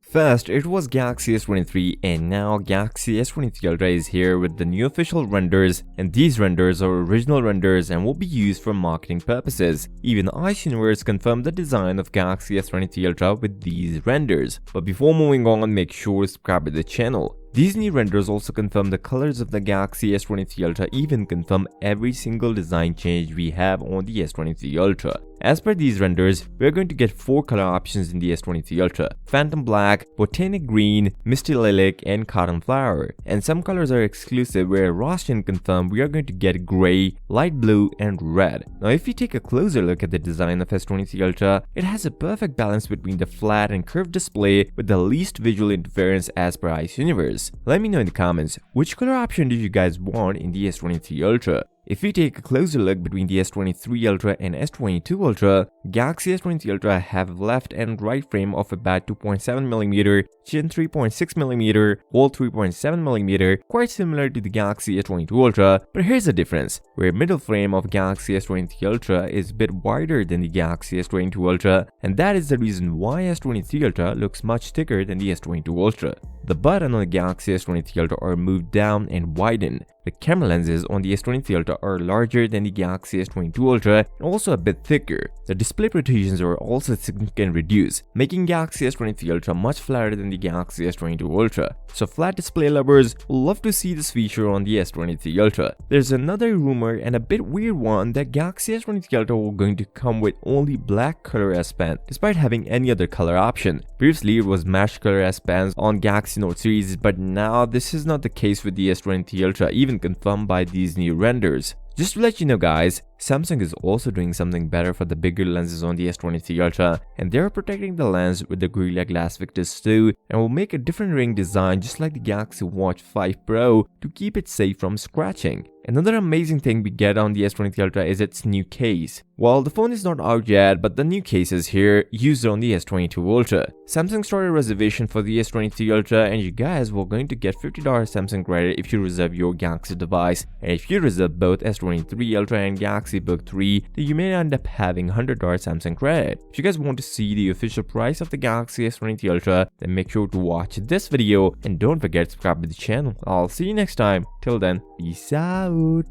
First, it was Galaxy S23 and now Galaxy S23 Ultra is here with the new official renders, and these renders are original renders and will be used for marketing purposes. Even exynos confirmed the design of Galaxy S23 Ultra with these renders. But before moving on, make sure to subscribe to the channel. These new renders also confirm the colors of the Galaxy S23 Ultra, even confirm every single design change we have on the S23 Ultra. As per these renders, we are going to get 4 color options in the S23 Ultra: Phantom Black, Botanic Green, Misty Lilac, and Cotton Flower. And some colors are exclusive, where Roshan confirmed we are going to get Grey, Light Blue, and Red. Now if you take a closer look at the design of S23 Ultra, it has a perfect balance between the flat and curved display with the least visual interference as per exynos. Let me know in the comments, which color option do you guys want in the S23 Ultra? If we take a closer look between the S23 Ultra and S22 Ultra, Galaxy S23 Ultra have left and right frame of about 2.7mm, chin 3.6mm, hole 3.7mm, quite similar to the Galaxy S22 Ultra, but here's the difference, where middle frame of Galaxy S23 Ultra is a bit wider than the Galaxy S22 Ultra, and that is the reason why S23 Ultra looks much thicker than the S22 Ultra. The button on the Galaxy S23 Ultra are moved down and widened. The camera lenses on the S23 Ultra are larger than the Galaxy S22 Ultra and also a bit thicker. The display protrusions are also significantly reduced, making Galaxy S23 Ultra much flatter than the Galaxy S22 Ultra. So flat display lovers will love to see this feature on the S23 Ultra. There's another rumor, and a bit weird one, that Galaxy S23 Ultra will going to come with only black color S Pen, despite having any other color option. Previously it was matched color S Pens on Galaxy Note series, but now this is not the case with the S23 Ultra, even confirmed by these new renders. Just to let you know guys, Samsung is also doing something better for the bigger lenses on the S23 Ultra, and they are protecting the lens with the Gorilla Glass Victus 2 and will make a different ring design just like the Galaxy Watch 5 Pro to keep it safe from scratching. Another amazing thing we get on the S23 Ultra is its new case. Well, the phone is not out yet, but the new case is here, used on the S22 Ultra. Samsung started reservation for the S23 Ultra, and you guys were going to get $50 Samsung credit if you reserve your Galaxy device. And if you reserve both S23 Ultra and Galaxy Book 3, then you may end up having $100 Samsung credit. If you guys want to see the official price of the Galaxy S23 Ultra, then make sure to watch this video and don't forget to subscribe to the channel. I'll see you next time. Till then, peace out.